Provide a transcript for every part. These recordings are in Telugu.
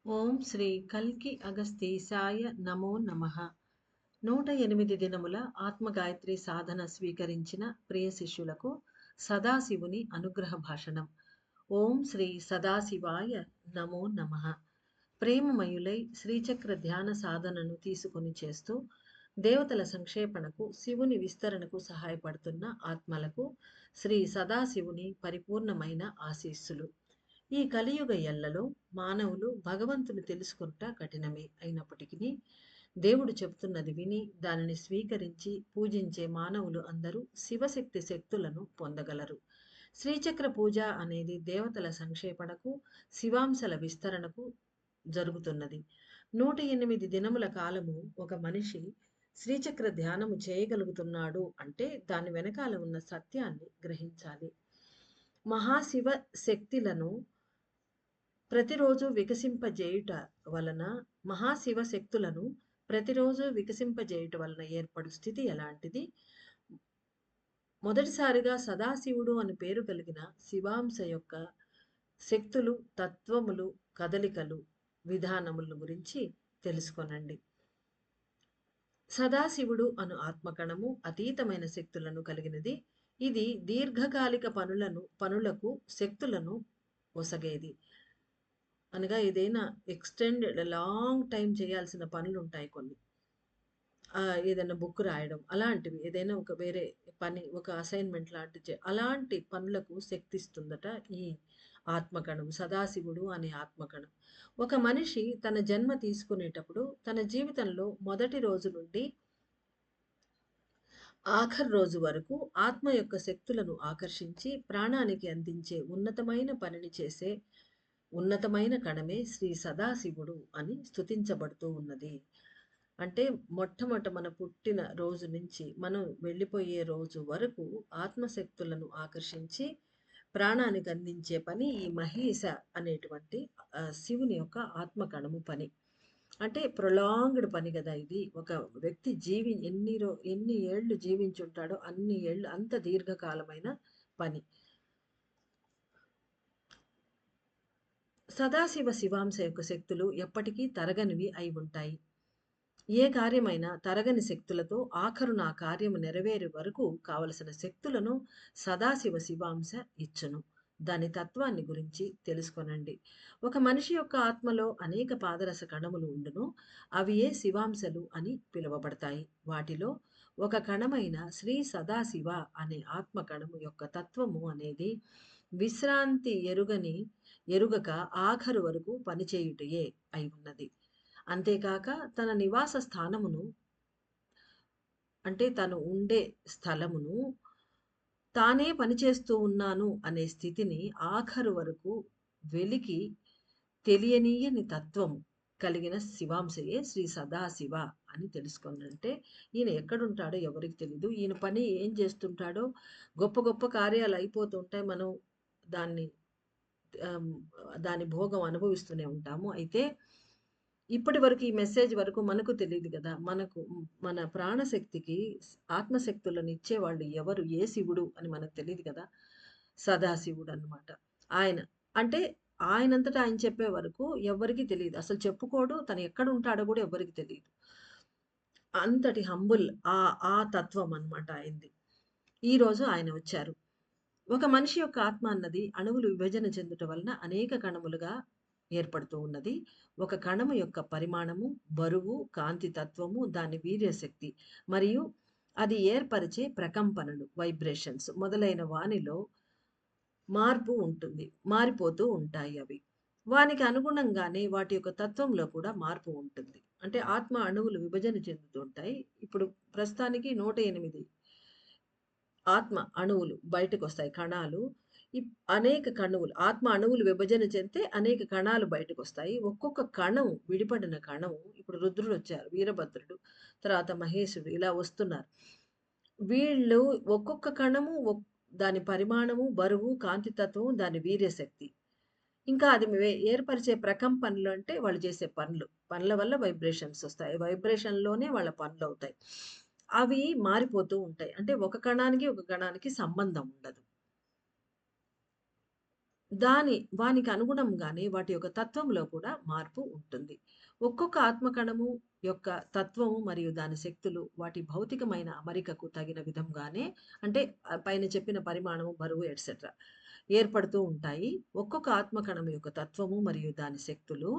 ఓం శ్రీ కల్కి అగస్తీసాయ నమో నమః. 108 దినముల ఆత్మగాయత్రి సాధన స్వీకరించిన ప్రియ శిష్యులకు సదాశివుని అనుగ్రహ భాషణం. ఓం శ్రీ సదాశివాయ నమో నమః. ప్రేమమయులై శ్రీచక్ర ధ్యాన సాధనను తీసుకొని చేస్తూ దేవతల సంక్షేపణకు శివుని విస్తరణకు సహాయపడుతున్న ఆత్మలకు శ్రీ సదాశివుని పరిపూర్ణమైన ఆశీస్సులు. ఈ కలియుగ ఎల్లలో మానవులు భగవంతుని తెలుసుకొనుట కఠినమే అయినప్పటికీ దేవుడు చెబుతున్నది విని దానిని స్వీకరించి పూజించే మానవులు అందరూ శివశక్తి శక్తులను పొందగలరు. శ్రీచక్ర పూజ అనేది దేవతల సంక్షేపణకు శివాంశల విస్తరణకు జరుగుతున్నది. 108 దినముల కాలము ఒక మనిషి శ్రీచక్ర ధ్యానము చేయగలుగుతున్నాడు అంటే దాని వెనకాల ఉన్న సత్యాన్ని గ్రహించాలి. మహాశివ శక్తులను ప్రతిరోజు వికసింపజేయుట వలన మహాశివ శక్తులను ప్రతిరోజు వికసింపజేయుట వలన ఏర్పడు స్థితి ఎలాంటిది? మొదటిసారిగా సదాశివుడు అని పేరు కలిగిన శివాంశ యొక్క శక్తులు, తత్వములు, కదలికలు, విధానముల గురించి తెలుసుకొనండి. సదాశివుడు అను ఆత్మకణము అతీతమైన శక్తులను కలిగినది. ఇది దీర్ఘకాలిక పనులకు శక్తులను ఒసగేది. అనగా ఏదైనా ఎక్స్టెండెడ్ లాంగ్ టైం చేయాల్సిన పనులు ఉంటాయి కొన్ని. ఏదైనా బుక్ రాయడం అలాంటివి, ఏదైనా ఒక వేరే పని, ఒక అసైన్మెంట్ లాంటి అలాంటి పనులకు శక్తి ఇస్తుందట ఈ ఆత్మకణం, సదాశివుడు అనే ఆత్మకణం. ఒక మనిషి తన జన్మ తీసుకునేటప్పుడు తన జీవితంలో మొదటి రోజు నుండి ఆఖరి రోజు వరకు ఆత్మ యొక్క శక్తులను ఆకర్షించి ప్రాణానికి అందించే ఉన్నతమైన పనిని చేసే ఉన్నతమైన కణమే శ్రీ సదాశివుడు అని స్తుతించబడుతూ ఉన్నది. అంటే మొట్టమొదట మన పుట్టిన రోజు నుంచి మనం వెళ్ళిపోయే రోజు వరకు ఆత్మశక్తులను ఆకర్షించి ప్రాణానికి అందించే పని ఈ మహేశ అనేటువంటి శివుని యొక్క ఆత్మకణము పని. అంటే ప్రొలాంగ్డ్ పని కదా ఇది. ఒక వ్యక్తి ఎన్ని ఏళ్ళు జీవించుంటాడో అన్ని ఏళ్ళు అంత దీర్ఘకాలమైన పని. సదాశివ శివాంశ యొక్క శక్తులు ఎప్పటికీ తరగనివి అయి ఉంటాయి. ఏ కార్యమైనా తరగని శక్తులతో ఆఖరున ఆ కార్యము నెరవేరే వరకు కావలసిన శక్తులను సదాశివ శివాంశ ఇచ్చును. దాని తత్వాన్ని గురించి తెలుసుకొనండి. ఒక మనిషి యొక్క ఆత్మలో అనేక పాదరస కణములు ఉండును. అవి ఏ శివాంశలు అని పిలువబడతాయి. వాటిలో ఒక కణమైన శ్రీ సదాశివ అనే ఆత్మ కణము యొక్క తత్వము అనేది విశ్రాంతి ఎరుగక ఆఖరు వరకు పనిచేయుటయే అయి ఉన్నది. అంతేకాక తన నివాస స్థానమును అంటే తను ఉండే స్థలమును తానే పనిచేస్తూ ఉన్నాను అనే స్థితిని ఆఖరు వరకు వెలికి తెలియనీయని తత్వము కలిగిన శివాంశయే శ్రీ సదాశివ అని తెలుసుకొనంటే ఈయన ఎక్కడుంటాడో ఎవరికి తెలీదు. ఈయన పని ఏం చేస్తుంటాడో గొప్ప గొప్ప కార్యాలు అయిపోతుంటాయి. మనం దాన్ని దాని భోగం అనుభవిస్తూనే ఉంటాము. అయితే ఇప్పటి వరకు ఈ మెసేజ్ వరకు మనకు తెలియదు కదా. మన ప్రాణశక్తికి ఆత్మశక్తులను ఇచ్చేవాళ్ళు ఎవరు, ఏ శివుడు అని మనకు తెలియదు కదా. సదాశివుడు అన్నమాట ఆయన. అంటే ఆయనంతటా ఆయన చెప్పే వరకు ఎవరికి తెలియదు. అసలు చెప్పుకోడు, తను ఎక్కడ ఉంటాడో కూడా ఎవరికి తెలియదు. అంతటి హంబుల్ ఆ తత్వం అన్నమాట ఆయనది. ఈరోజు ఆయన వచ్చారు. ఒక మనిషి యొక్క ఆత్మ అన్నది అణువులు విభజన చెందుట వలన అనేక కణములుగా ఏర్పడుతూ ఉన్నది. ఒక కణము యొక్క పరిమాణము, బరువు, కాంతి తత్వము, దాని వీర్యశక్తి మరియు అది ఏర్పరిచే ప్రకంపనలు, వైబ్రేషన్స్ మొదలైన వానిలో మార్పు ఉంటుంది. మారిపోతూ ఉంటాయి అవి. వానికి అనుగుణంగానే వాటి యొక్క తత్వంలో కూడా మార్పు ఉంటుంది. అంటే ఆత్మ అణువులు విభజన చెందుతుంటాయి. ఇప్పుడు ప్రస్తుతానికి 108 ఆత్మ అణువులు బయటకొస్తాయి, కణాలు. అనేక కణువులు, ఆత్మ అణువులు విభజన చెందితే అనేక కణాలు బయటకొస్తాయి. ఒక్కొక్క కణం, విడిపడిన కణం, ఇప్పుడు రుద్రుడు వచ్చారు, వీరభద్రుడు, తర్వాత మహేశుడు ఇలా వస్తున్నారు. వీళ్ళు ఒక్కొక్క కణము దాని పరిమాణము, బరువు, కాంతితత్వం, దాని వీర్యశక్తి, ఇంకా అది ఏర్పరిచే ప్రకంపనలు అంటే వాళ్ళు చేసే పనుల వల్ల వైబ్రేషన్స్ వస్తాయి. వైబ్రేషన్లోనే వాళ్ళ పనులు అవుతాయి. అవి మారిపోతూ ఉంటాయి. అంటే ఒక కణానికి సంబంధం ఉండదు. వానికి అనుగుణంగానే వాటి యొక్క తత్వంలో కూడా మార్పు ఉంటుంది. ఒక్కొక్క ఆత్మకణము యొక్క తత్వము మరియు దాని శక్తులు వాటి భౌతికమైన అమరికకు తగిన విధంగానే అంటే పైన చెప్పిన పరిమాణము, బరువు ఎట్సెట్రా ఏర్పడుతూ ఉంటాయి. ఒక్కొక్క ఆత్మకణం యొక్క తత్వము మరియు దాని శక్తులు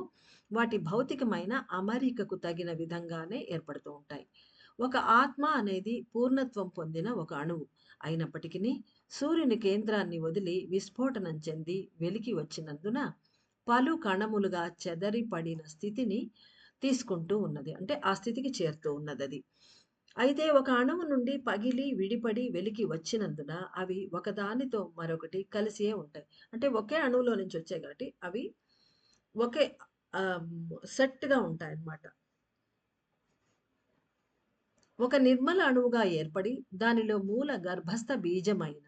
వాటి భౌతికమైన అమరికకు తగిన విధంగానే ఏర్పడుతూ ఉంటాయి. ఒక ఆత్మ అనేది పూర్ణత్వం పొందిన ఒక అణువు అయినప్పటికీ సూర్యుని కేంద్రాన్ని వదిలి విస్ఫోటనం చెంది వెలికి వచ్చినందున పలు కణములుగా చెదరి పడిన స్థితిని తీసుకుంటూ ఉన్నది. అంటే ఆ స్థితికి చేరుతూ ఉన్నదది. అయితే ఒక అణువు నుండి పగిలి విడిపడి వెలికి వచ్చినందున అవి ఒకదానితో మరొకటి కలిసే ఉంటాయి. అంటే ఒకే అణువులో నుంచి వచ్చాయి కాబట్టి అవి ఒకే సెట్‌గా ఉంటాయన్నమాట. ఒక నిర్మల అణువుగా ఏర్పడి దానిలో మూల గర్భస్థ బీజమైన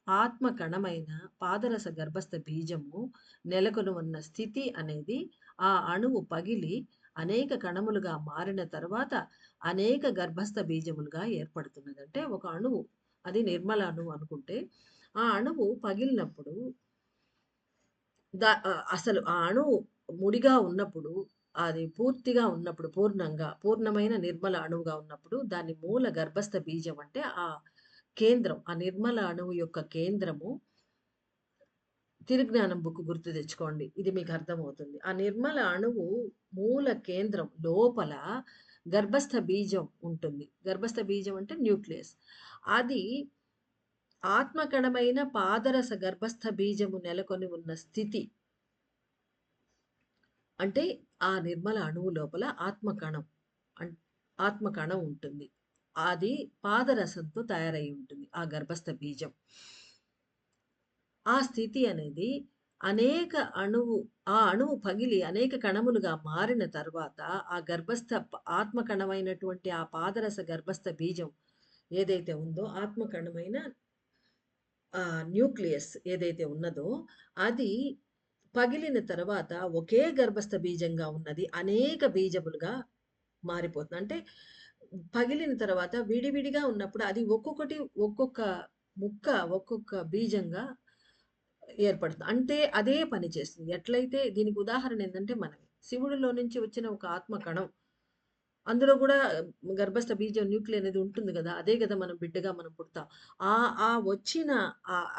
ఆత్మ కణమైన పాదరస గర్భస్థ బీజము నెలకొని ఉన్న స్థితి అనేది ఆ అణువు పగిలి అనేక కణములుగా మారిన తర్వాత అనేక గర్భస్థ బీజములుగా ఏర్పడుతున్నది. అంటే ఒక అణువు అది నిర్మల అణువు అనుకుంటే ఆ అణువు పగిలినప్పుడు అసలు ఆ అణువు ముడిగా ఉన్నప్పుడు అది పూర్తిగా ఉన్నప్పుడు పూర్ణమైన నిర్మల అణువుగా ఉన్నప్పుడు దాని మూల గర్భస్థ బీజం అంటే ఆ కేంద్రం, ఆ నిర్మల అణువు యొక్క కేంద్రము తిరుజ్ఞానం బుక్ గుర్తు తెచ్చుకోండి. ఇది మీకు అర్థమవుతుంది. ఆ నిర్మల అణువు మూల కేంద్రం లోపల గర్భస్థ బీజం ఉంటుంది. గర్భస్థ బీజం అంటే న్యూక్లియస్. అది ఆత్మకణమైన పాదరస గర్భస్థ బీజము నెలకొని ఉన్న స్థితి. అంటే ఆ నిర్మల అణువు లోపల ఆత్మకణం ఉంటుంది. అది పాదరసంతో తయారై ఉంటుంది ఆ గర్భస్థ బీజం. ఆ స్థితి అనేది ఆ అణువు పగిలి అనేక కణములుగా మారిన తర్వాత ఆ గర్భస్థ ఆత్మకణమైనటువంటి ఆ పాదరస గర్భస్థ బీజం ఏదైతే ఉందో ఆత్మకణమైన న్యూక్లియస్ ఏదైతే ఉన్నదో అది పగిలిన తర్వాత ఒకే గర్భస్థ బీజంగా ఉన్నది అనేక బీజములుగా మారిపోతుంది. అంటే పగిలిన తర్వాత విడివిడిగా ఉన్నప్పుడు అది ఒక్కొక్క ముక్క, ఒక్కొక్క బీజంగా ఏర్పడుతుంది. అంటే అదే పని చేస్తుంది. ఎట్లయితే దీనికి ఉదాహరణ ఏందంటే మనమే. శివుడిలో నుంచి వచ్చిన ఒక ఆత్మ కణం. అందులో గూడా గర్భస్థ బీజం న్యూక్లియస్ అనేది ఉంటుంది గదా! అదే గదా మనం బిడ్డగా మనం పుడతాం. ఆ వచ్చిన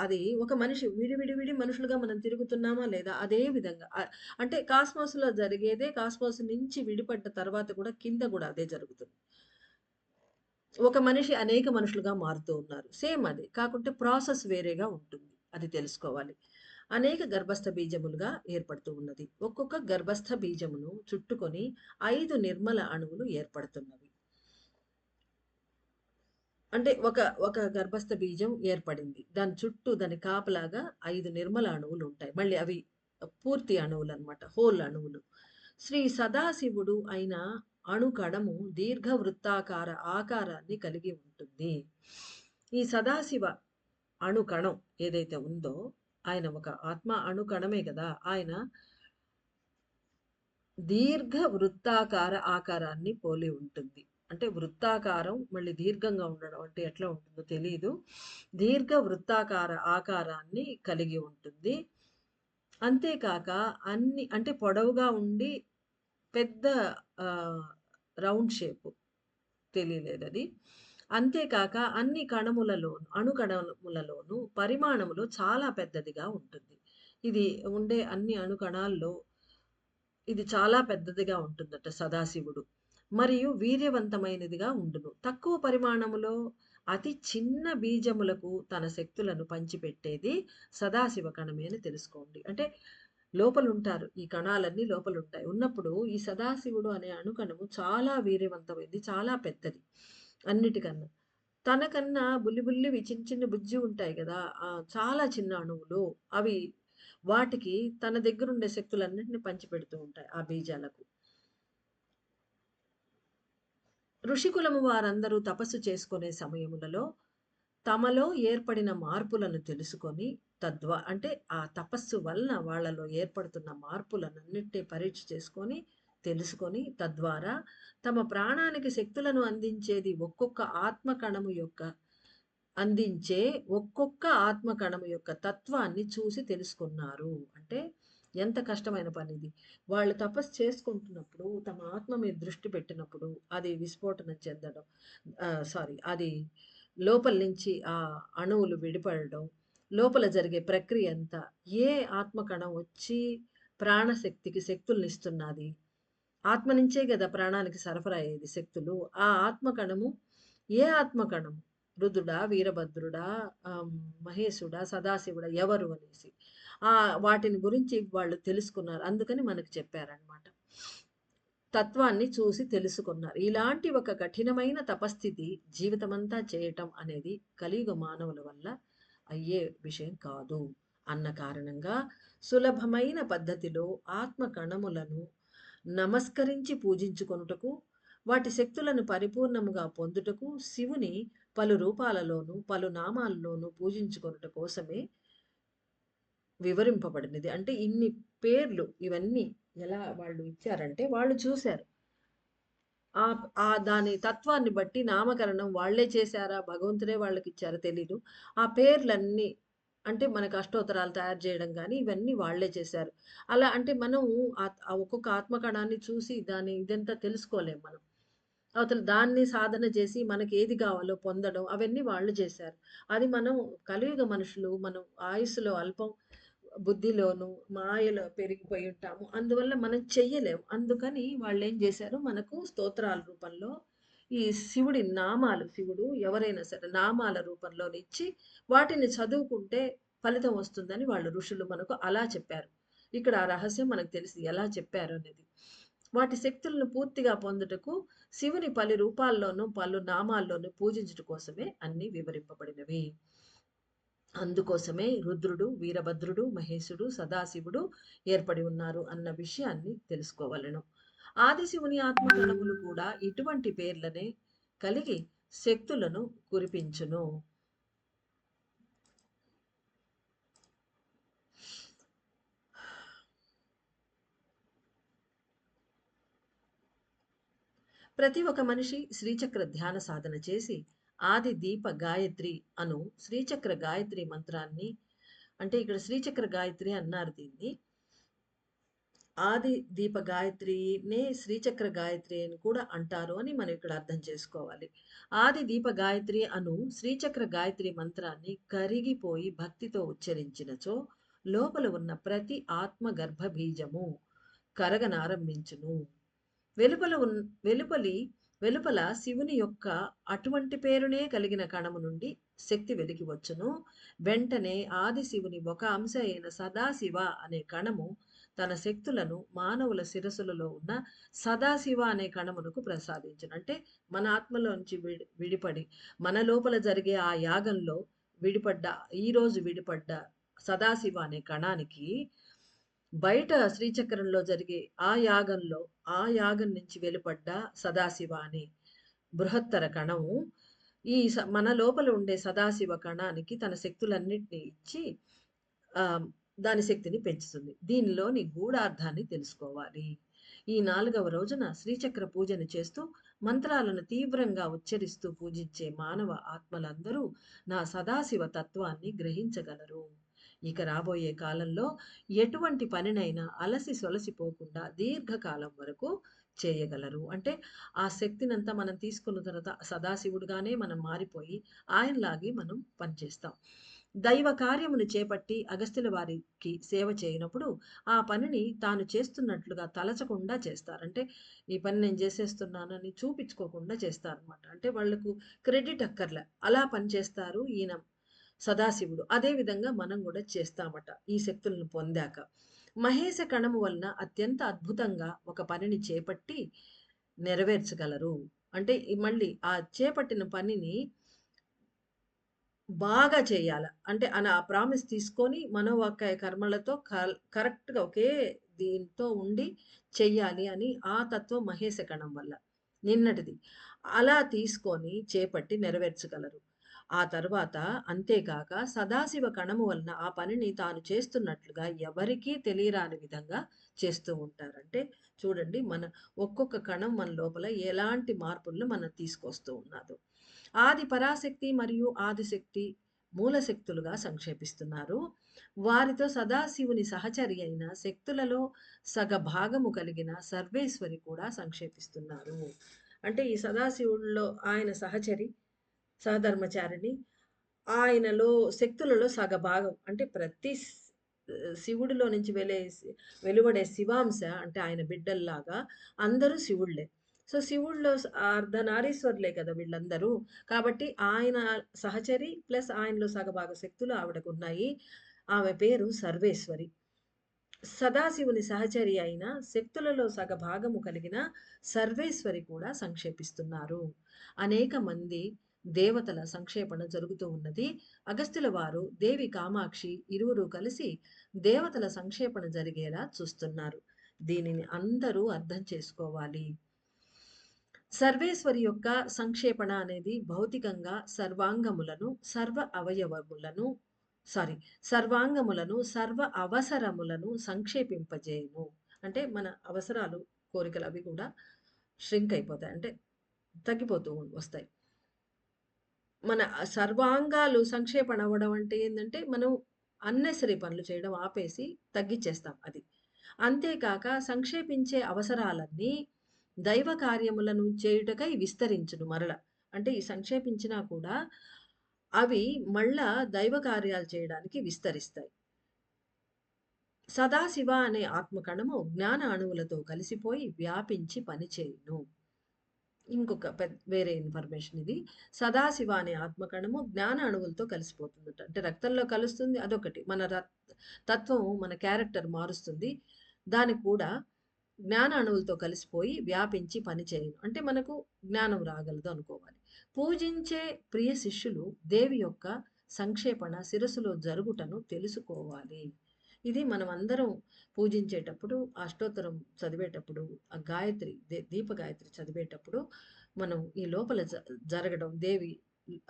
అది ఒక మనిషి విడి మనుషులుగా మనం తిరుగుతున్నామా లేదా? అదే విధంగా అంటే కాస్మోస్‌లో జరిగేదే కాస్మోస్ నుంచి విడిపడ్డ తర్వాత గూడా కింద గూడా అదే జరుగుతుంది. ఒక మనిషి అనేక మనుషులుగా మారుతూ ఉన్నారు. సేమ్ అది. కాకుంటే ప్రాసెస్ వేరేగా ఉంటుంది. అది తెలుసుకోవాలి. అనేక గర్భస్థ బీజములుగా ఏర్పడుతూ ఉన్నది. ఒక్కొక్క గర్భస్థ బీజమును చుట్టుకొని 5 నిర్మల అణువులు ఏర్పడుతున్నవి. అంటే ఒక గర్భస్థ బీజం ఏర్పడింది. దాని చుట్టూ దాని కాపలాగా 5 నిర్మల అణువులు ఉంటాయి. మళ్ళీ అవి పూర్తి అణువులనమాట. హోల్ అణువులు. శ్రీ సదాశివుడు అయిన అణుకణము దీర్ఘవృత్తాకార ఆకారాన్ని కలిగి ఉంటుంది. ఈ సదాశివ అణుకణం ఏదైతే ఉందో ఆయన ఒక ఆత్మ అణుకణమే కదా! ఆయన దీర్ఘ వృత్తాకార ఆకారాన్ని పోలి ఉంటుంది. అంటే వృత్తాకారం మళ్ళీ దీర్ఘంగా ఉండడం అంటే ఎట్లా ఉంటుందో తెలీదు. దీర్ఘ వృత్తాకార ఆకారాన్ని కలిగి ఉంటుంది. అంతేకాక అంటే పొడవుగా ఉండి పెద్ద రౌండ్ షేపు తెలియలేదది. అంతేకాక అన్ని అణుకణములలోనూ పరిమాణములో చాలా పెద్దదిగా ఉంటుంది. ఇది ఉండే అన్ని అణుకణాల్లో ఇది చాలా పెద్దదిగా ఉంటుందట సదాశివుడు. మరియు వీర్యవంతమైనదిగా ఉండును. తక్కువ పరిమాణములో అతి చిన్న బీజములకు తన శక్తులను పంచిపెట్టేది సదాశివ కణమే అని తెలుసుకోండి. అంటే లోపలుంటారు. ఈ కణాలన్నీ లోపలుంటాయి. ఉన్నప్పుడు ఈ సదాశివుడు అనే అణుకణము చాలా వీర్యవంతమైంది. చాలా పెద్దది అన్నిటికన్నా. తనకన్నా బుల్లివివి చిన్న బుజ్జి ఉంటాయి గదా! చాలా చిన్న అణువులు. అవి వాటికి తన దగ్గరుండే శక్తులన్నిటిని పంచిపెడుతూ ఉంటాయి ఆ బీజాలకు. ఋషికులము వారందరూ తపస్సు చేసుకునే సమయములలో తమలో ఏర్పడిన మార్పులను తెలుసుకొని అంటే ఆ తపస్సు వలన వాళ్ళలో ఏర్పడుతున్న మార్పులనన్నిటిని పరీక్ష చేసుకొని, తెలుసుకొని తద్వారా తమ ప్రాణానికి శక్తులను అందించేది ఒక్కొక్క ఆత్మ కణము యొక్క అందించే ఒక్కొక్క ఆత్మ కణము యొక్క తత్వాన్ని చూసి తెలుసుకున్నారు. అంటే ఎంత కష్టమైన పనిది. వాళ్ళు తపస్సు చేసుకుంటున్నప్పుడు తమ ఆత్మ మీద దృష్టి పెట్టినప్పుడు అది విస్ఫోటనం చెందడం. అది లోపల నుంచి ఆ అణువులు విడిపడడం, లోపల జరిగే ప్రక్రియ అంతా ఏ ఆత్మ కణం వచ్చి ప్రాణశక్తికి శక్తుల్నిస్తున్నది. ఆత్మ నుంచే గదా ప్రాణానికి సరఫరా అయ్యేది శక్తులు. ఆ ఆత్మ కణము ఏ ఆత్మ కణము? రుద్రుడా, వీరభద్రుడా, ఆహ్, మహేశుడా, సదాశివుడా ఎవరు అనేసి. వాటిని గురించి వాళ్ళు తెలుసుకున్నారు. అందుకని మనకు చెప్పారనమాట. తత్వాన్ని చూసి తెలుసుకున్నారు. ఇలాంటి ఒక కఠినమైన తపస్థితి జీవితమంతా చేయటం అనేది కలియుగ మానవుల వల్ల అయ్యే విషయం కాదు అన్న కారణంగా సులభమైన పద్ధతిలో ఆత్మ కణములను నమస్కరించి పూజించుకొనుటకు, వాటి శక్తులను పరిపూర్ణముగా పొందుటకు శివుని పలు రూపాలలోను, పలు నామాల్లోనూ పూజించుకొనుట కోసమే వివరింపబడినది. అంటే ఇన్ని పేర్లు ఇవన్నీ ఎలా వాళ్ళు ఇచ్చారంటే వాళ్ళు చూసారు. దాని తత్వాన్ని బట్టి నామకరణం వాళ్ళే చేశారా? భగవంతుడే వాళ్ళకిచ్చారో తెలీదు. ఆ పేర్లన్నీ అంటే మనకు అష్టోత్తరాలు తయారు చేయడం గానీ, ఇవన్నీ వాళ్ళే చేశారు. అలా అంటే మనం ఆ ఒక్కొక్క ఆత్మకణాన్ని చూసి దాని ఇదంతా తెలుసుకోలేం మనం. అవతల దాన్ని సాధన చేసి మనకేది కావాలో పొందడం అవన్నీ వాళ్ళు చేశారు. అది మనం కలియుగ మనుషులు మనం ఆయుస్సులో అల్పం, బుద్ధిలోను, మాయలో పెరిగిపోయి ఉంటాము. అందువల్ల మనం చెయ్యలేం. అందుకని వాళ్ళేం జేశారు, మనకు స్తోత్రాల రూపంలో ఈ శివుడి నామాలు శివుడు ఎవరైనా సరే నామాల రూపంలోనిచ్చి, వాటిని చదువుకుంటే ఫలితం వస్తుందని వాళ్ళు ఋషులు మనకు అలా చెప్పారు. ఇక్కడ ఆ రహస్యం మనకు తెలిసి ఎలా చెప్పారు అనేది. వాటి శక్తులను పూర్తిగా పొందుటకు శివుని పలు రూపాల్లోనూ, పలు నామాల్లోనూ పూజించుట కోసమే అన్నీ వివరింపబడినవి. అందుకోసమే రుద్రుడు, వీరభద్రుడు, మహేశుడు, సదాశివుడు ఏర్పడి ఉన్నారు అన్న విషయాన్ని తెలుసుకోవలెను. ఆదిశివుని ఆత్మకణములు కూడా ఇటువంటి పేర్లనే కలిగి శక్తులను కురిపించును. ప్రతి ఒక్క మనిషి శ్రీచక్ర ధ్యాన సాధన చేసి ఆది దీప గాయత్రి అను శ్రీచక్ర గాయత్రి మంత్రాన్ని అంటే ఇక్కడ శ్రీచక్ర గాయత్రి అన్నారు దీన్ని. ఆది దీప గాయత్రినే శ్రీచక్ర గాయత్రి అని కూడా అంటారు అని మనం ఇక్కడ అర్థం చేసుకోవాలి. ఆది దీప గాయత్రి అను శ్రీచక్ర గాయత్రి మంత్రాన్ని కరిగిపోయి భక్తితో ఉచ్చరించినచో లోపల ఉన్న ప్రతి ఆత్మ గర్భ బీజము కరగనారంభించును. వెలుపల ఉన్ వెలుపలి వెలుపల శివుని యొక్క అటువంటి పేరునే కలిగిన కణము నుండి శక్తి వెలికి వచ్చును. వెంటనే ఆది శివుని ఒక అంశ అయిన సదాశివ అనే కణము తన శక్తులను మానవుల శిరస్సులలో ఉన్న సదాశివ అనే కణమునకు ప్రసాదించును. అంటే మన ఆత్మలోంచి విడిపడి మన లోపల జరిగే ఆ యాగంలో విడిపడ్డ ఈరోజు విడిపడ్డ సదాశివ అనే కణానికి బయట శ్రీచక్రంలో జరిగే ఆ యాగం నుంచి వెలుపడ్డ సదాశివ అనే బృహత్తర కణము మన లోపల ఉండే సదాశివ కణానికి తన శక్తులన్నిటిని ఇచ్చి దాని శక్తిని పెంచుతుంది. దీనిలోని గూఢార్థాన్ని తెలుసుకోవాలి. ఈ 4వ రోజున శ్రీచక్ర పూజను చేస్తూ మంత్రాలను తీవ్రంగా ఉచ్చరిస్తూ పూజించే మానవ ఆత్మలందరూ నా సదాశివ తత్వాన్ని గ్రహించగలరు. ఇక రాబోయే కాలంలో ఎటువంటి పనినైనా అలసి సొలసిపోకుండా దీర్ఘకాలం వరకు చేయగలరు. అంటే ఆ శక్తినంతా మనం తీసుకున్న తర్వాత సదాశివుడుగానే మనం మారిపోయి ఆయనలాగే మనం పనిచేస్తాం. దైవ కార్యమును చేపట్టి అగస్త్యుల వారికి సేవ చేయనప్పుడు ఆ పనిని తాను చేస్తున్నట్లుగా తలచకుండా చేస్తారు. అంటే ఈ పని నేను చేసేస్తున్నానని చూపించుకోకుండా చేస్తారనమాట. అంటే వాళ్ళకు క్రెడిట్ అక్కర్లే. అలా పనిచేస్తారు ఈయన సదాశివుడు. అదే విధంగా మనం కూడా చేస్తామట ఈ శక్తులను పొందాక. మహేశ కణము వలన అత్యంత అద్భుతంగా ఒక పనిని చేపట్టి నెరవేర్చగలరు. అంటే మళ్ళీ ఆ చేపట్టిన పనిని బాగా చేయాల. అంటే ఆ ప్రామిస్ తీసుకొని మనోవాక్కాయ కర్మలతో కరెక్ట్‌గా ఒకే దీంతో ఉండి చెయ్యాలి అని ఆ తత్వం మహేశ కణం వల్ల. నిన్నటిది. అలా తీసుకొని చేపట్టి నెరవేర్చగలరు. ఆ తర్వాత అంతేకాక సదాశివ కణము వలన ఆ పనిని తాను చేస్తున్నట్లుగా ఎవరికీ తెలియరాని విధంగా చేస్తూ ఉంటారు. అంటే చూడండి ఒక్కొక్క కణం మన లోపల ఎలాంటి మార్పులను మనం తీసుకొస్తూ ఉన్నాదో. ఆది పరాశక్తి మరియు ఆదిశక్తి మూలశక్తులుగా సంక్షేపిస్తున్నారు. వారితో సదాశివుని సహచరి అయిన శక్తులలో సగభాగము కలిగిన సర్వేశ్వరి కూడా సంక్షేపిస్తున్నారు. అంటే ఈ సదాశివుడిలో ఆయన సహచరి, సహధర్మచారిణి, ఆయనలో శక్తులలో సగభాగం అంటే ప్రతి శివుడిలో నుంచి వెలువడే శివాంశ అంటే ఆయన బిడ్డల్లాగా అందరూ శివుళ్ళే. సో, శివుడిలో అర్ధనారీశ్వరులే కదా వీళ్ళందరూ. కాబట్టి ఆయన సహచరి ప్లస్ ఆయనలో సగభాగ శక్తులు ఆవిడకున్నాయి. ఆమె పేరు సర్వేశ్వరి. సదాశివుని సహచరి అయిన శక్తులలో సగభాగము కలిగిన సర్వేశ్వరి కూడా సంక్షేపిస్తున్నారు. అనేక మంది దేవతల సంక్షేపణ జరుగుతూ ఉన్నది. అగస్త్యుల వారు, దేవి కామాక్షి ఇరువురు కలిసి దేవతల సంక్షేపణ జరిగేలా చూస్తున్నారు. దీనిని అందరూ అర్థం చేసుకోవాలి. సర్వేశ్వరి యొక్క సంక్షేపణ అనేది భౌతికంగా సర్వాంగములను సర్వ అవసరములను సంక్షేపింపజేయును. అంటే మన అవసరాలు, కోరికలు అవి కూడా ష్రింక్ అయిపోతాయి. అంటే తగ్గిపోతూ వస్తాయి. మన సర్వాంగాలు సంక్షేపణ అవ్వడం అంటే ఏందంటే, మనం అన్నెసరీ పనులు చేయడం ఆపేసి తగ్గిచ్చేస్తాం అది. అంతేకాక సంక్షేపించే అవసరాలన్నీ దైవ కార్యములను చేయుటకై విస్తరించును మరల. అంటే ఈ సంక్షేపించినా కూడా అవి మళ్ళా దైవ కార్యాలు చేయడానికి విస్తరిస్తాయి. సదాశివ అనే ఆత్మకణము జ్ఞాన అణువులతో కలిసిపోయి వ్యాపించి పనిచేయును. ఇంకొక వేరే ఇన్ఫర్మేషన్ ఇది. సదాశివ అనే ఆత్మకణము జ్ఞాన అణువులతో కలిసిపోతుందట. అంటే రక్తంలో కలుస్తుంది అదొకటి. మన తత్వము మన క్యారెక్టర్ మారుస్తుంది. దానికి కూడా జ్ఞాన అణువులతో కలిసిపోయి వ్యాపించి పనిచేయను. అంటే మనకు జ్ఞానం రాగలదు అనుకోవాలి. పూజించే ప్రియ శిష్యులు దేవి యొక్క సంక్షేపణ శిరస్సులో జరుగుటను తెలుసుకోవాలి. ఇది మనం అందరం పూజించేటప్పుడు, అష్టోత్తరం చదివేటప్పుడు, ఆ గాయత్రి దీప గాయత్రి చదివేటప్పుడు మనం ఈ లోపల జరగడం, దేవి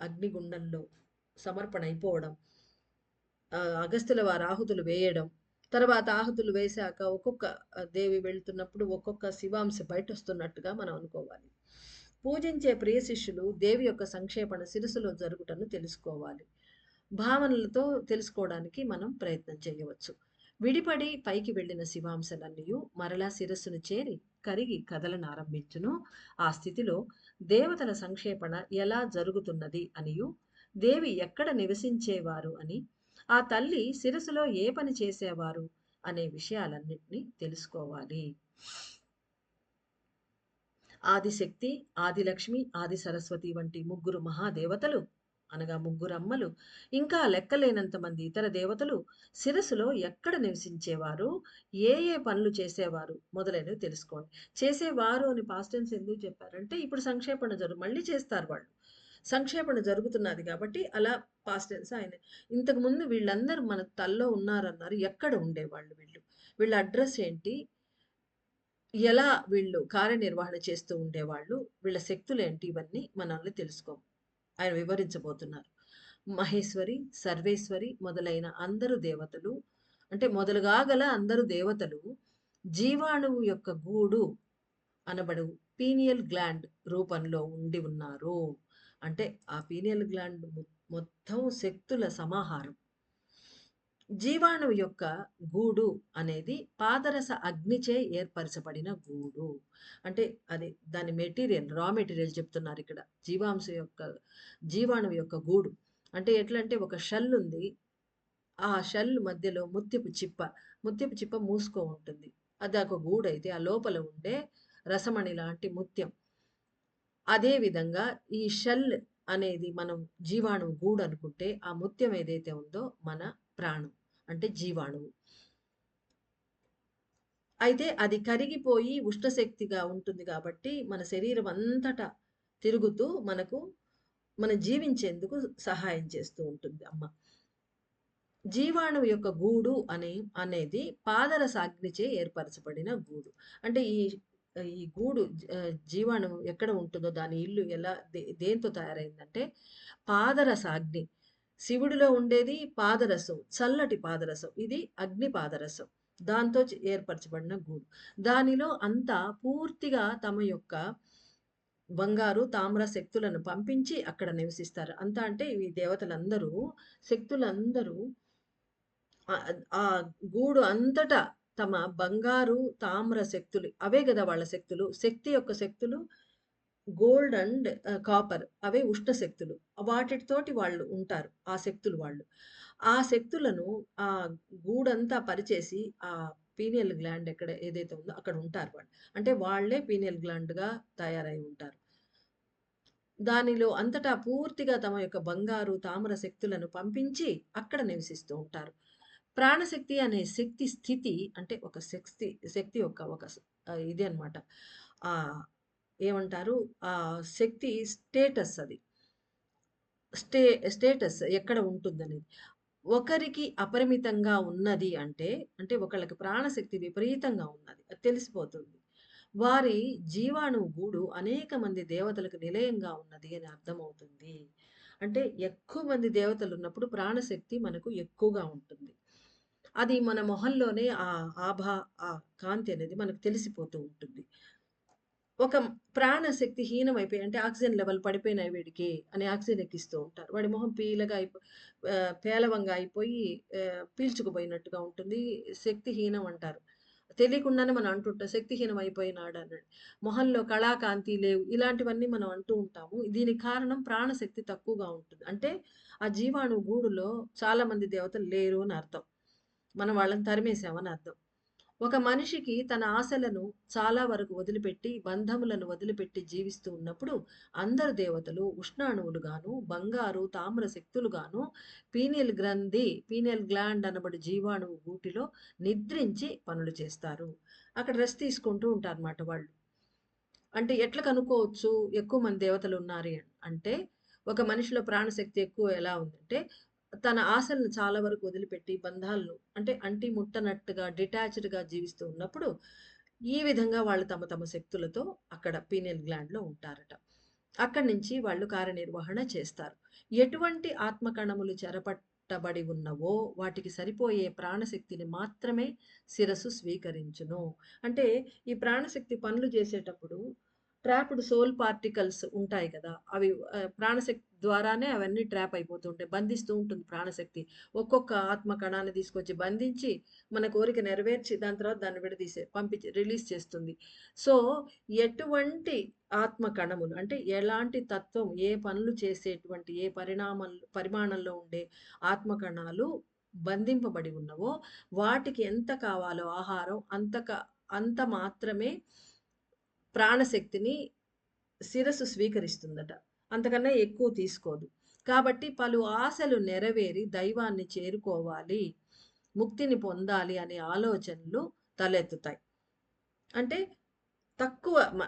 అగ్నిగుండంలో సమర్పణ అయిపోవడం, అగస్త్యుల వారు ఆహుతులు వేయడం, తర్వాత ఆహుతులు వేశాక ఒక్కొక్క దేవి వెళ్తున్నప్పుడు ఒక్కొక్క శివాంశ బయటొస్తున్నట్టుగా మనం అనుకోవాలి. పూజించే ప్రియ శిష్యులు దేవి యొక్క సంక్షేపణ శిరస్సులో జరుగుటను తెలుసుకోవాలి. భావనలతో తెలుసుకోవడానికి మనం ప్రయత్నం చేయవచ్చు. విడిపడి పైకి వెళ్ళిన శివాంశలన్నీయు మరలా శిరస్సును చేరి కరిగి కదలనారంభించును. ఆ స్థితిలో దేవతల సంక్షేపణ ఎలా జరుగుతున్నది అనియు, దేవి ఎక్కడ నివసించేవారు అని, ఆ తల్లి శిరస్సులో ఏ పని చేసేవారు అనే విషయాలన్నింటినీ తెలుసుకోవాలి. ఆదిశక్తి, ఆదిలక్ష్మి, ఆది సరస్వతి వంటి ముగ్గురు మహాదేవతలు అనగా ముగ్గురమ్మలు, ఇంకా లెక్కలేనంత మంది ఇతర దేవతలు శిరస్సులో ఎక్కడ నివసించేవారు, ఏ ఏ పనులు చేసేవారు మొదలైనవి తెలుసుకోండి. చేసేవారు అని పాస్ట్ టెన్స్ ఎందుకు చెప్పారంటే, ఇప్పుడు సంక్షేపణ మళ్ళీ చేస్తారు వాళ్ళు. సంక్షేపణ జరుగుతున్నది కాబట్టి అలా పాస్ట్ టెన్స్ ఆయన. ఇంతకుముందు వీళ్ళందరూ మన తల్లో ఉన్నారన్నారు. ఎక్కడ ఉండేవాళ్ళు వీళ్ళు? వీళ్ళ అడ్రస్ ఏంటి? ఎలా వీళ్ళు కార్యనిర్వహణ చేస్తూ ఉండేవాళ్ళు? వీళ్ళ శక్తులేంటి? ఇవన్నీ మనల్ని ఆయన వివరించబోతున్నారు. మహేశ్వరి, సర్వేశ్వరి మొదలైన అందరు దేవతలు, అంటే మొదలుగా గల అందరు దేవతలు జీవాణువు యొక్క గూడు అనబడు పీనియల్ గ్లాండ్ రూపంలో ఉండి ఉన్నారు. అంటే ఆ పీనియల్ గ్లాండ్ మొత్తం శక్తుల సమాహారం. జీవాణువు యొక్క గూడు అనేది పాదరస అగ్నిచే ఏర్పరచబడిన గూడు. అంటే అది దాని మెటీరియల్, రా మెటీరియల్ చెప్తున్నారు ఇక్కడ. జీవాణువు యొక్క గూడు అంటే ఎట్లా అంటే, ఒక షెల్ ఉంది. ఆ షెల్ మధ్యలో ముత్యపు చిప్ప మూసుకో ఉంటుంది. అది ఒక గూడు అయితే ఆ లోపల ఉండే రసమణి లాంటి ముత్యం. అదే విధంగా ఈ షెల్ అనేది మనం జీవాణువు గూడు అనుకుంటే, ఆ ముత్యం ఏదైతే ఉందో మన ప్రాణం అంటే జీవాణువు. అయితే అది కరిగిపోయి ఉష్ణశక్తిగా ఉంటుంది కాబట్టి మన శరీరం అంతటా తిరుగుతూ మనం జీవించేందుకు సహాయం చేస్తూ ఉంటుంది అమ్మ. జీవాణువు యొక్క గూడు అనేది పాదరస అగ్నిచే ఏర్పరచబడిన గూడు. అంటే ఈ గూడు జీవాణువు ఎక్కడ ఉంటుందో దాని ఇల్లు ఎలా దేంతో తయారైందంటే పాదరస అగ్ని. శివుడిలో ఉండేది పాదరసం, చల్లటి పాదరసం. ఇది అగ్ని పాదరసం. దాంతో ఏర్పరచబడిన గూడు. దానిలో అంతా పూర్తిగా తమ యొక్క బంగారు, తామ్ర శక్తులను పంపించి అక్కడ నివసిస్తారు. అంతా అంటే ఈ దేవతలందరూ, శక్తులందరూ ఆ గూడు అంతటా తమ బంగారు, తామ్ర శక్తులు అవే గదా వాళ్ళ శక్తులు. శక్తి యొక్క శక్తులు గోల్డ్ అండ్ కాపర్ అవే ఉష్ణ శక్తులు. వాటితోటి వాళ్ళు ఉంటారు. ఆ శక్తులు వాళ్ళు. ఆ శక్తులను ఆ గూడంతా పరిచేసి ఆ పీనియల్ గ్లాండ్ ఏదైతే ఉందో అక్కడ ఉంటారు వాళ్ళు. అంటే వాళ్ళే పీనియల్ గ్లాండ్‌గా తయారై ఉంటారు. దానిలో అంతటా పూర్తిగా తమ యొక్క బంగారు, తామ్ర శక్తులను పంపించి అక్కడ నివసిస్తూ ఉంటారు. ప్రాణశక్తి అనే శక్తి స్థితి అంటే ఒక శక్తి యొక్క ఒక ఇది అన్నమాట. ఆహ్, ఏమంటారు? శక్తి స్టేటస్ అది. స్టే స్టేటస్ ఎక్కడ ఉంటుందనేది. ఒకరికి అపరిమితంగా ఉన్నది అంటే, అంటే ఒకళ్ళకి ప్రాణశక్తి విపరీతంగా ఉన్నది. అది తెలిసిపోతుంది. వారి జీవాణువు గూడు అనేక మంది దేవతలకు నిలయంగా ఉన్నది అని అర్థమవుతుంది. అంటే ఎక్కువ మంది దేవతలున్నప్పుడు ప్రాణశక్తి మనకు ఎక్కువగా ఉంటుంది. అది మన మొహంలోనే ఆ కాంతి అనేది మనకు తెలిసిపోతూ ఉంటుంది. ఒక ప్రాణశక్తి హీనమైపోయి అంటే ఆక్సిజన్ లెవెల్ పడిపోయినాయి వీడికి అని ఆక్సిజన్ ఎక్కిస్తూ ఉంటారు. వాడి మొహం పీలగా పేలవంగా అయిపోయి పీల్చుకుపోయినట్టుగా ఉంటుంది. శక్తిహీనం అంటారు. తెలియకుండానే మనం అంటుంటాం శక్తిహీనం అయిపోయినాడని. మొహంలో కళాకాంతి లేవు. ఇలాంటివన్నీ మనం అంటూ ఉంటాము. దీనికి కారణం ప్రాణశక్తి తక్కువగా ఉంటుంది. అంటే ఆ జీవాణు గూడులో చాలా మంది దేవతలు లేరు అని అర్థం. మనం వాళ్ళని తరిమేసామని అర్థం. ఒక మనిషికి తన ఆశలను చాలా వరకు వదిలిపెట్టి, బంధములను వదిలిపెట్టి జీవిస్తూ ఉన్నప్పుడు, అందరు దేవతలు ఉష్ణాణువులుగాను, బంగారు, తామ్ర శక్తులుగాను, పీనియల్ గ్లాండ్ అనబడు జీవాణువు గూటిలో నిద్రించి పనులు చేస్తారు. అక్కడ రెస్ట్ తీసుకుంటూ ఉంటారన్నమాట వాళ్ళు. అంటే ఎట్లా కనుక్కోవచ్చు ఎక్కువ మంది దేవతలున్నారి అంటే, ఒక మనిషిలో ప్రాణశక్తి ఎక్కువ ఎలా ఉందంటే, తన ఆశలను చాలా వరకు వదిలిపెట్టి బంధాలను అంటే అంటి ముట్టనట్టుగా డిటాచ్డ్‌గా జీవిస్తూ ఉన్నప్పుడు, ఈ విధంగా వాళ్ళు తమ తమ శక్తులతో అక్కడ పీనియల్ గ్లాండ్‌లో ఉంటారట. అక్కడి నుంచి వాళ్ళు కార్యనిర్వహణ చేస్తారు. ఎటువంటి ఆత్మకణములు చెరపట్టబడి ఉన్నవో వాటికి సరిపోయే ప్రాణశక్తిని మాత్రమే శిరస్సు స్వీకరించును. అంటే ఈ ప్రాణశక్తి పనులు చేసేటప్పుడు ట్రాప్డ్ సోల్ పార్టికల్స్ ఉంటాయి కదా! అవి ప్రాణశక్తి ద్వారానే అవన్నీ ట్రాప్ అయిపోతూ ఉంటాయి. బంధిస్తూ ఉంటుంది ప్రాణశక్తి. ఒక్కొక్క ఆత్మ కణాన్ని తీసుకొచ్చి బంధించి, మన కోరిక నెరవేర్చి దాని తర్వాత దాన్ని పంపించి రిలీజ్ చేస్తుంది. సో, ఎటువంటి ఆత్మ కణములు అంటే ఎలాంటి తత్వం, ఏ పనులు చేసేటువంటి ఏ పరిమాణంలో ఉండే ఆత్మ కణాలు బంధింపబడి ఉన్నవో, వాటికి ఎంత కావాలో ఆహారం అంత మాత్రమే ప్రాణశక్తిని శిరస్సు స్వీకరిస్తుందట. అంతకన్నా ఎక్కువ తీసుకోదు. కాబట్టి పలు ఆశలు నెరవేరి దైవాన్ని చేరుకోవాలి, ముక్తిని పొందాలి అనే ఆలోచనలు తలెత్తుతాయి. అంటే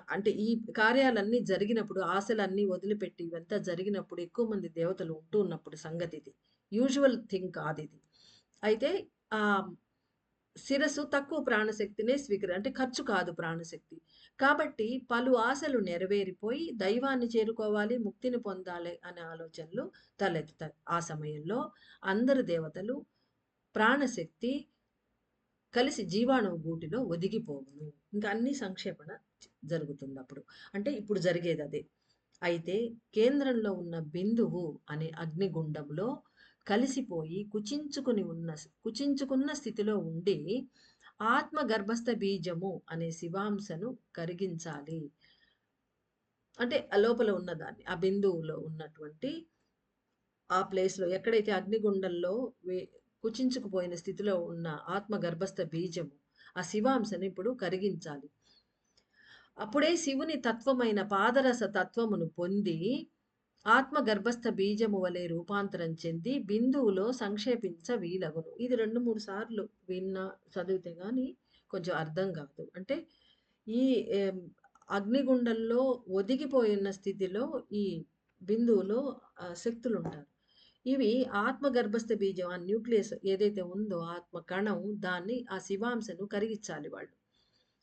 అంటే ఈ కార్యాలన్నీ జరిగినప్పుడు, ఆశలన్నీ వదిలిపెట్టి ఇవంతా జరిగినప్పుడు, ఎక్కువ మంది దేవతలు ఉంటూ ఉన్నప్పుడు సంగతిది. Usual thing కాదిది. అయితే ఆహ్, శిరస్సు తక్కువ ప్రాణశక్తినే అంటే ఖర్చు కాదు ప్రాణశక్తి. కాబట్టి పలు ఆశలు నెరవేరిపోయి దైవాన్ని చేరుకోవాలి, ముక్తిని పొందాలి అనే ఆలోచనలు తలెత్తుతాయి. ఆ సమయంలో అందరు దేవతలు ప్రాణశక్తి కలిసి జీవాణువు గూటిలో ఒదిగిపోవును. ఇంక అన్ని సంక్షేపణ జరుగుతుందప్పుడు. అంటే ఇప్పుడు జరిగేదదే. అయితే కేంద్రంలో ఉన్న బిందువు అనే అగ్నిగుండంలో కలిసిపోయి కుచించుకున్న స్థితిలో ఉండి ఆత్మ గర్భస్థ బీజము అనే శివాంశను కరిగించాలి. అంటే ఆ లోపల ఉన్నదాన్ని, ఆ బిందువులో ఉన్నటువంటి ఆ ప్లేస్‌లో ఎక్కడైతే అగ్నిగుండంలో వె కుచించుకుపోయిన స్థితిలో ఉన్న ఆత్మ గర్భస్థ బీజము, ఆ శివాంశను ఇప్పుడు కరిగించాలి. అప్పుడే శివుని తత్వమైన పాదరస తత్వమును పొంది ఆత్మ గర్భస్థ బీజము వలె రూపాంతరం చెంది బిందువులో సంక్షేపించ వీలగును. ఇది 2, 3 సార్లు చదివితే గాని కొంచెం అర్థం కాదు. అంటే ఈ ఏం అగ్నిగుండంలో ఒదిగిపోయున్న స్థితిలో ఈ బిందువులో శక్తులుంటారు. ఇవి ఆత్మ గర్భస్థ బీజం ఆ న్యూక్లియస్ ఏదైతే ఉందో ఆత్మ కణం దాన్ని ఆ శివాంశను కరిగిచ్చాలి వాళ్ళు.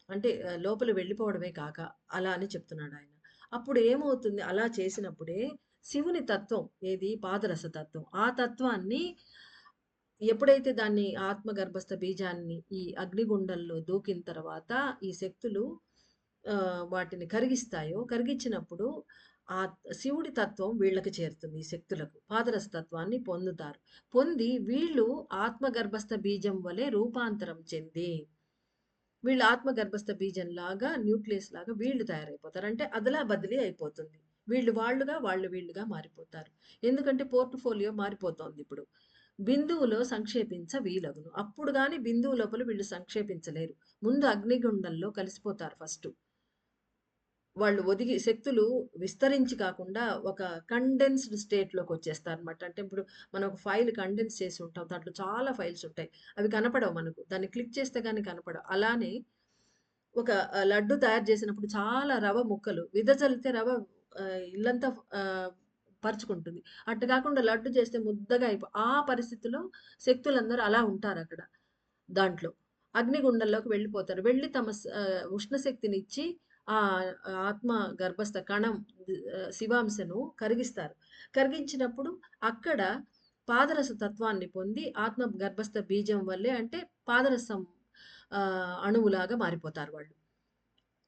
అంటే లోపల వెళ్ళిపోవడమే కాక అలా అని చెప్తున్నాడాయన. అప్పుడు ఏమవుతుంది అలా చేసినప్పుడే శివుని తత్వం ఏది పాదరస తత్వం. ఆ తత్వాన్ని ఎప్పుడైతే దాన్ని ఆత్మ గర్భస్థ బీజాన్ని ఈ అగ్నిగుండంలో దూకిన తర్వాత ఈ శక్తులు వాటిని కరిగిస్తాయో, కరిగించినప్పుడు ఆ శివుడి తత్వం వీళ్ళకి చేరుతుంది ఈ శక్తులకు. పాదరస తత్వాన్ని పొందుతారు. పొంది వీళ్ళు ఆత్మగర్భస్థ బీజం వలె రూపాంతరం చెంది వీళ్ళు ఆత్మగర్భస్థ బీజంలాగా, న్యూక్లియస్‌లాగా వీళ్ళు తయారైపోతారు. అంటే అదలా బదిలీ అయిపోతుంది. వీళ్ళు వాళ్ళుగా, వాళ్ళు వీళ్ళుగా మారిపోతారు. ఎందుకంటే పోర్ట్‌ఫోలియో మారిపోతోందిప్పుడు. బిందువులో సంక్షేపించ వీలగును. అప్పుడు గాని బిందువు లోపల వీళ్ళు సంక్షేపించలేరు. ముందు అగ్నిగుండంలో కలిసిపోతారు ఫస్టు. వాళ్ళు ఒదిగి శక్తులు విస్తరించి కాకుండా ఒక కండెన్స్‌డ్ స్టేట్‌లోకొచ్చేస్తారనమాట. అంటే ఇప్పుడు మనం ఒక ఫైల్ కండెన్స్ చేసి ఉంటాం. దాంట్లో చాలా ఫైల్స్ ఉంటాయి. అవి కనపడవు మనకు. దాన్ని క్లిక్ చేస్తే గాని కనపడవు. అలానే ఒక లడ్డు తయారు చేసినప్పుడు చాలా రవ ముక్కలు విదజల్లితే రవ ఇల్లంతా పరుచుకుంటుంది. అట్టు కాకుండా లడ్డు చేస్తే ముద్దగా ఆ పరిస్థితిలో శక్తులందరూ అలా ఉంటారక్కడ. దాంట్లో. అగ్నిగుండంలోకి వెళ్ళిపోతారు. వెళ్ళి తమ ఉష్ణశక్తినిచ్చి ఆత్మ గర్భస్థ కణం శివాంశను కరిగిస్తారు. కరిగించినప్పుడు అక్కడ పాదరస తత్వాన్ని పొంది ఆత్మ గర్భస్థ బీజం వల్లే అంటే పాదరసం అణువులాగా మారిపోతారు వాళ్ళు.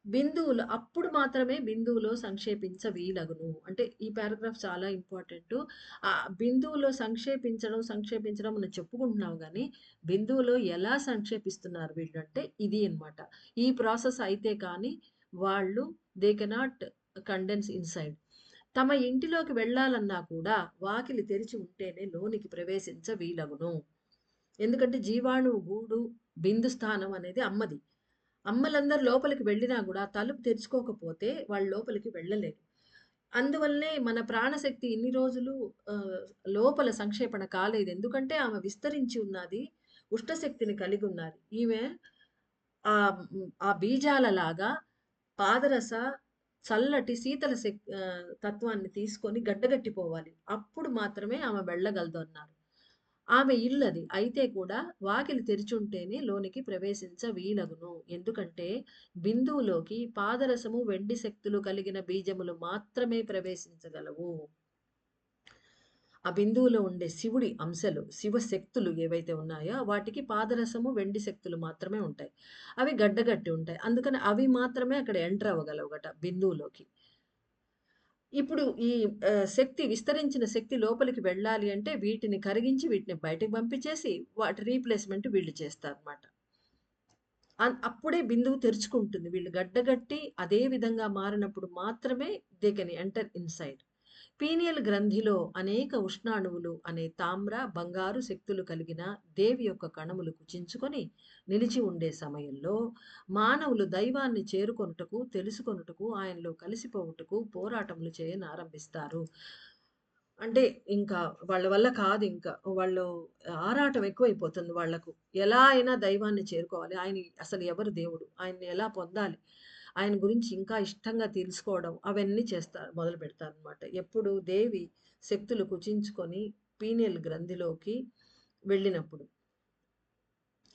బిందువులు అప్పుడు మాత్రమే బిందువులో సంక్షేపించ వీలగును. అంటే ఈ పారాగ్రాఫ్ చాలా ఇంపార్టెంటు. బిందువులో సంక్షేపించడం మనం చెప్పుకుంటున్నాం గానీ, బిందువులో ఎలా సంక్షేపిస్తున్నారు వీళ్ళు అంటే ఇది అన్నమాట. ఈ ప్రాసెస్ అయితే కానీ వాళ్ళు దే కెనాట్ కండెన్స్ ఇన్‌సైడ్. తమ ఇంటిలోకి వెళ్ళాలన్నా కూడా వాకిలి తెరిచి ఉంటేనే లోనికి ప్రవేశించ వీలగును. ఎందుకంటే జీవాణువు గూడు, బిందు స్థానం అనేది అమ్మది. అమ్మలందరూ లోపలికి వెళ్ళినా గూడా తలుపు తెరుచుకోకపోతే వాళ్ళు లోపలికి వెళ్ళలేరు. అందువల్లనే మన ప్రాణశక్తి ఇన్ని రోజులు ఆహ్, లోపల సంక్షేపణ కాలేదు. ఎందుకంటే ఆమె విస్తరించి ఉన్నది. ఉష్ణశక్తిని కలిగి ఉన్నది. ఈమె ఆ బీజాలలాగా పాదరస చల్లటి శీతల తత్వాన్ని తీసుకొని గడ్డగట్టిపోవాలి. అప్పుడు మాత్రమే ఆమె వెళ్ళగలదన్నారు. ఆమె ఇల్లది. అయితే కూడా వాకిలి తెరిచుంటేనే లోనికి ప్రవేశించ వీలగును. ఎందుకంటే బిందువులోకి పాదరసము, వెండి శక్తులు కలిగిన బీజములు మాత్రమే ప్రవేశించగలవు. ఆ బిందువులో ఉండే శివుడి అంశలు, శివశక్తులు ఏవైతే ఉన్నాయో వాటికి పాదరసము, వెండి శక్తులు మాత్రమే ఉంటాయి. అవి గడ్డగట్టి ఉంటాయి. అందుకని అవి మాత్రమే అక్కడ ఎంటర్ అవ్వగలవుగట బిందువులోకి. ఇప్పుడు ఈ శక్తి విస్తరించిన శక్తి లోపలికి వెళ్ళాలి అంటే వీటిని కరిగించి వీటిని బయటకి పంపించేసి వాటి రీప్లేస్‌మెంట్ వీళ్ళు చేస్తారన్నమాట. అప్పుడే బిందువు తెరుచుకుంటుంది. వీళ్ళు గడ్డగట్టి అదే విధంగా మారినప్పుడు మాత్రమే they can enter inside. Pineal గ్రంథిలో అనేక ఉష్ణాణువులు అనే తామ్ర, బంగారు శక్తులు కలిగిన దేవి యొక్క కణములు కుచించుకొని నిలిచి ఉండే సమయంలో మానవులు దైవాన్ని చేరుకొనుటకు, తెలుసుకొనుటకు, ఆయనలో కలిసిపోవుటకు పోరాటములు చేయనారంభిస్తారు. అంటే ఇంకా వాళ్ళ వల్ల కాదింక. వాళ్ళు ఆరాటం ఎక్కువైపోతుంది వాళ్ళకు. ఎలా అయినా దైవాన్ని చేరుకోవాలి. ఆయన అసలు ఎవరు దేవుడు? ఆయన్ని ఎలా పొందాలి? ఆయన గురించి ఇంకా ఇష్టంగా తెలుసుకోవడం అవన్నీ మొదలుపెడతారనమాట. ఎప్పుడు దేవి శక్తులు కుచించుకొని పీనియల్ గ్రంథిలోకి వెళ్ళినప్పుడు.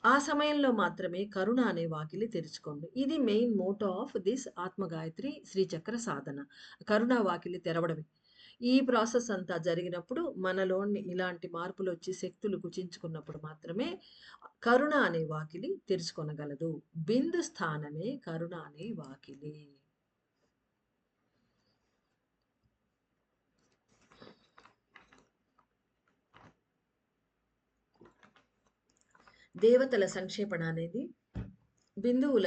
ఆ సమయంలో మాత్రమే కరుణ అనే వాకిలి తెరుచుకోండి. ఇది మెయిన్ మోటో ఆఫ్ దిస్ ఆత్మగాయత్రి శ్రీచక్ర సాధన. కరుణా వాకిలి తెరవడమే. ఈ ప్రాసెస్ అంతా జరిగినప్పుడు మనలోని ఇలాంటి మార్పులొచ్చి శక్తులు కుచించుకున్నప్పుడు మాత్రమే కరుణ అనే వాకిలి తెరుచుకొనగలదు. బిందు స్థానమే కరుణ అనే వాకిలి. దేవతల సంక్షేపణ అనేది బిందువుల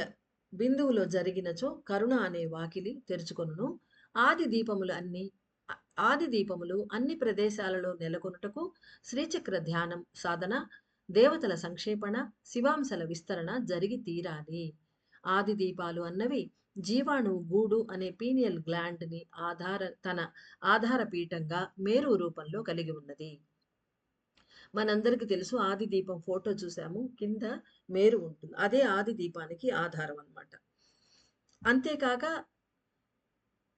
బిందువులో జరిగినచో కరుణ అనే వాకిలి తెరుచుకొనును. ఆది దీపములు అన్ని ఆది దీపములు అన్ని ప్రదేశాలలో నెలకొనుటకు శ్రీచక్ర ధ్యానం సాధన, దేవతల సంక్షేపణ, శివాంశల విస్తరణ జరిగి తీరాలి. ఆది దీపాలు అన్నవి జీవాణువు గూడు అనే పీనియల్ గ్లాండ్‌ని తన ఆధార పీఠంగా మేరు రూపంలో కలిగి ఉన్నది. మనందరికీ తెలుసు ఆది దీపం ఫోటో చూసాము. కింద మేరు ఉంటుంది. అదే ఆది దీపానికి ఆధారం అన్నమాట. అంతేకాక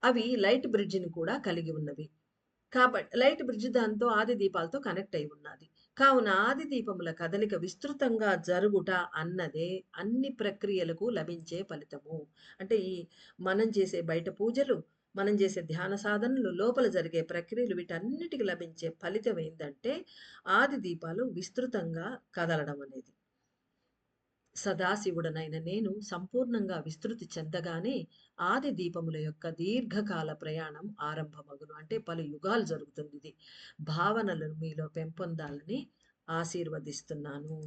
అవి లైట్ బ్రిడ్జ్‌ని కూడా కలిగి ఉన్నవి. లైట్ బ్రిడ్జ్ దాంతో ఆది దీపాలతో కనెక్ట్ అయి ఉన్నది. కావున ఆది దీపముల కదలిక విస్తృతంగా జరుగుట అన్నదే అన్ని ప్రక్రియలకు లభించే ఫలితము. అంటే మనం చేసే బయట పూజలు, మనం చేసే ధ్యాన సాధనలు, లోపల జరిగే ప్రక్రియలు వీటన్నిటికి లభించే ఫలితం ఏందంటే ఆది దీపాలు విస్తృతంగా కదలడం అనేది. సదాశివుడనైన నేను సంపూర్ణంగా విస్తృతి చెందగానే ఆది దీపముల యొక్క దీర్ఘకాల ప్రయాణం ఆరంభమగును. అంటే పలు యుగాలు జరుగుతుంది ఇది. భావనలను మీలో పెంపొందాలని ఆశీర్వదిస్తున్నాను.